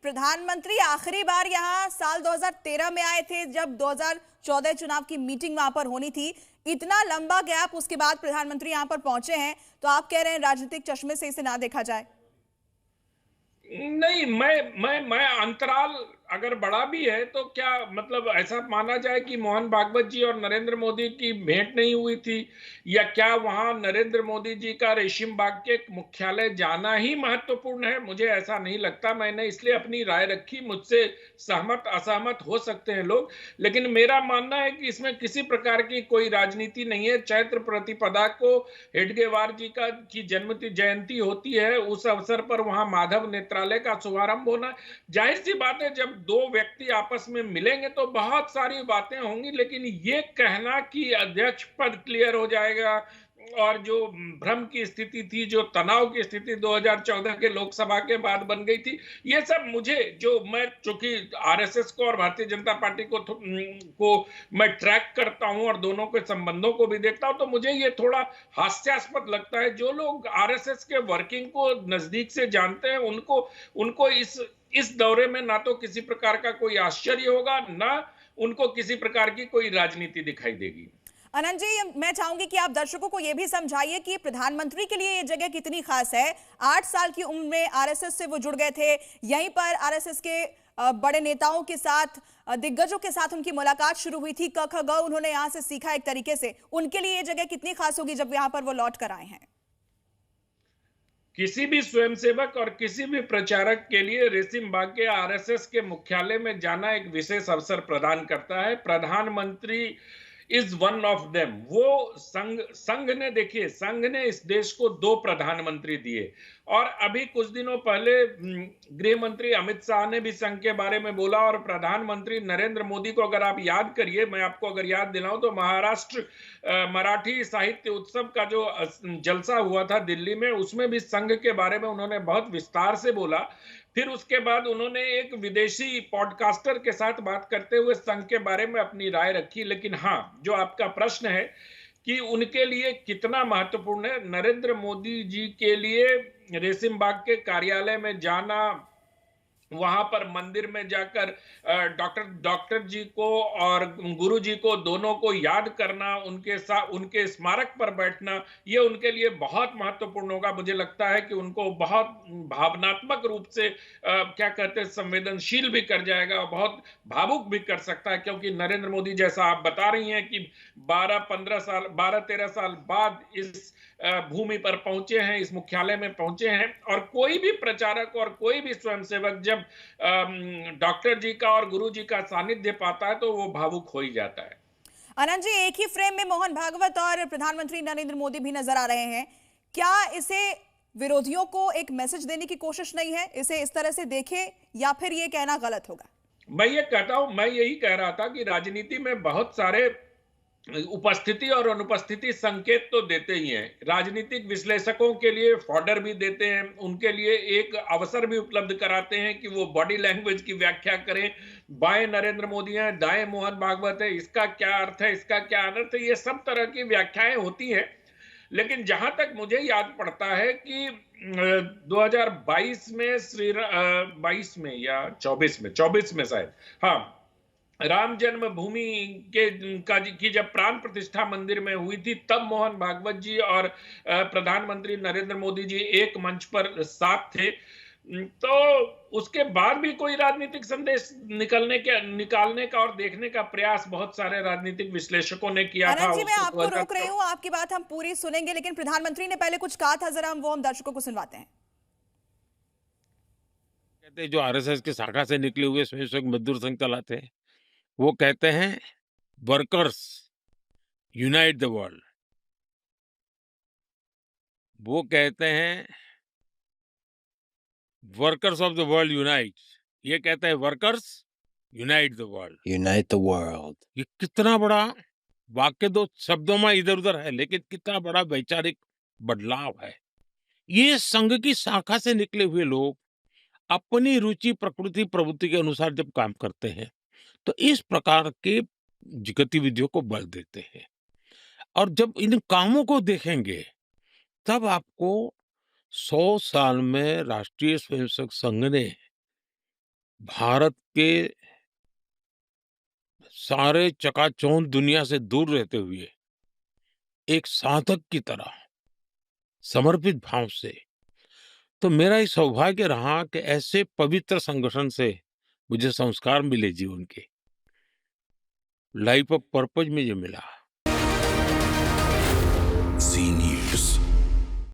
प्रधानमंत्री आखिरी बार यहाँ साल 2013 में आए थे, जब 2014 चुनाव की मीटिंग वहां पर होनी थी। इतना लंबा गैप उसके बाद प्रधानमंत्री यहाँ पर पहुंचे हैं, तो आप कह रहे हैं राजनीतिक चश्मे से इसे ना देखा जाए? नहीं, मैं अंतराल अगर बड़ा भी है तो क्या मतलब ऐसा माना जाए कि मोहन भागवत जी और नरेंद्र मोदी की भेंट नहीं हुई थी, या क्या वहां नरेंद्र मोदी जी का रेशिम बाग के मुख्यालय जाना ही महत्वपूर्ण है? मुझे ऐसा नहीं लगता। मैंने इसलिए अपनी राय रखी। मुझसे सहमत असहमत हो सकते हैं लोग, लेकिन मेरा मानना है कि इसमें किसी प्रकार की कोई राजनीति नहीं है। चैत्र प्रतिपदा को हेडगेवार जी का की जन्म जयंती होती है, उस अवसर पर वहां माधव नेत्रालय का शुभारंभ होना, जाहिर सी बात है जब दो व्यक्ति आपस में मिलेंगे तो बहुत सारी बातें होंगी। लेकिन ये कहना कि अध्यक्ष पद क्लियर हो जाएगा, और जो भ्रम की स्थिति थी, जो तनाव की स्थिति 2014 के लोकसभा के बाद बन गई थी, ये सब मुझे, जो मैं चूंकि आरएसएस को और भारतीय जनता पार्टी को मैं ट्रैक करता हूं और दोनों के संबंधों को भी देखता हूं, तो मुझे ये थोड़ा हास्यास्पद लगता है। जो लोग आरएसएस के वर्किंग को नजदीक से जानते हैं, उनको उनको इस दौरे में ना तो किसी प्रकार का कोई आश्चर्य होगा, ना उनको किसी प्रकार की कोई राजनीति दिखाई देगी। अनंत जी, मैं चाहूंगी कि आप दर्शकों को यह भी समझाइए कि प्रधानमंत्री के लिए यह जगह कितनी खास है। 8 साल की उम्र में आरएसएस से वो जुड़ गए थे, यहीं पर आरएसएस के बड़े नेताओं के साथ, दिग्गजों के साथ उनकी मुलाकात शुरू हुई थी। क ख ग उन्होंने यहां से सीखा एक तरीके से। उनके लिए यह जगह कितनी खास होगी जब यहां पर वो लौट कर आए हैं? किसी भी स्वयंसेवक और किसी भी प्रचारक के लिए रेसिम बाग के आरएसएस के मुख्यालय में जाना एक विशेष अवसर प्रदान करता है। प्रधानमंत्री इज वन ऑफ देम। वो संघ ने, देखिए, संघ ने इस देश को 2 प्रधानमंत्री दिए, और अभी कुछ दिनों पहले गृह मंत्री अमित शाह ने भी संघ के बारे में बोला। और प्रधानमंत्री नरेंद्र मोदी को अगर आप याद करिए, मैं आपको अगर याद दिलाऊं तो महाराष्ट्र मराठी साहित्य उत्सव का जो जलसा हुआ था दिल्ली में, उसमें भी संघ के बारे में उन्होंने बहुत विस्तार से बोला। फिर उसके बाद उन्होंने एक विदेशी पॉडकास्टर के साथ बात करते हुए संघ के बारे में अपनी राय रखी। लेकिन हाँ, जो आपका प्रश्न है कि उनके लिए कितना महत्वपूर्ण है, नरेंद्र मोदी जी के लिए रेसिम बाग के कार्यालय में जाना, वहां पर मंदिर में जाकर डॉक्टर जी को और गुरु जी को, दोनों को याद करना, उनके साथ उनके स्मारक पर बैठना, ये उनके लिए बहुत महत्वपूर्ण होगा। मुझे लगता है कि उनको बहुत भावनात्मक रूप से क्या कहते हैं, संवेदनशील भी कर जाएगा और बहुत भावुक भी कर सकता है, क्योंकि नरेंद्र मोदी, जैसा आप बता रही हैं कि 12-13 साल बाद इस भूमि पर पहुंचे हैं, इस मुख्यालय में पहुंचे हैं। और कोई भी प्रचारक और कोई भी स्वयंसेवक जब डॉक्टर जी का और गुरु जी का सानिध्य पाता है तो वो भावुक हो ही जाता है। अनंत जी, एक ही फ्रेम में मोहन भागवत और प्रधानमंत्री नरेंद्र मोदी भी नजर आ रहे हैं। क्या इसे विरोधियों को एक मैसेज देने की कोशिश नहीं है? इसे इस तरह से देखें, या फिर ये कहना गलत होगा? मैं यही कह रहा था कि राजनीति में बहुत सारे उपस्थिति और अनुपस्थिति संकेत तो देते ही हैं। राजनीतिक विश्लेषकों के लिए फॉडर भी देते हैं, उनके लिए एक अवसर भी उपलब्ध कराते हैं कि वो बॉडी लैंग्वेज की व्याख्या करें। बाएं नरेंद्र मोदी है, दाएं मोहन भागवत है, इसका क्या अर्थ है, इसका क्या अनर्थ है, ये सब तरह की व्याख्याएं होती हैं। लेकिन जहां तक मुझे याद पड़ता है कि 2022 में 22 में या 24 में शायद, हाँ, राम जन्मभूमि की जब प्राण प्रतिष्ठा मंदिर में हुई थी, तब मोहन भागवत जी और प्रधानमंत्री नरेंद्र मोदी जी एक मंच पर साथ थे। तो उसके बाद भी कोई राजनीतिक संदेश निकालने का और देखने का प्रयास बहुत सारे राजनीतिक विश्लेषकों ने किया था। आनंद जी, मैं उसको आपको रोक रही हूं, आपकी बात हम पूरी सुनेंगे, लेकिन प्रधानमंत्री ने पहले कुछ कहा था, जरा हम दर्शकों को सुनवाते हैं। कहते हैं जो आरएसएस की शाखा से निकले हुए स्वयंसेवक मजदूर संघ चलाते हैं, वो कहते हैं वर्कर्स यूनाइट द वर्ल्ड। वो कहते हैं workers of the world unite. ये कहते हैं workers unite the world. Unite the world. ये कितना बड़ा वाक्य, 2 शब्दों में इधर उधर है, लेकिन कितना बड़ा वैचारिक बदलाव है। ये संघ की शाखा से निकले हुए लोग अपनी रुचि, प्रकृति, प्रवृत्ति के अनुसार जब काम करते हैं, तो इस प्रकार के गतिविधियों को बल देते हैं। और जब इन कामों को देखेंगे, तब आपको 100 साल में राष्ट्रीय स्वयंसेवक संघ ने भारत के सारे चकाचौंध दुनिया से दूर रहते हुए एक साधक की तरह समर्पित भाव से, तो मेरा ये सौभाग्य रहा कि ऐसे पवित्र संगठन से मुझे संस्कार मिले जीवन के, लाइफ ऑफ पर्पज में ये मिला।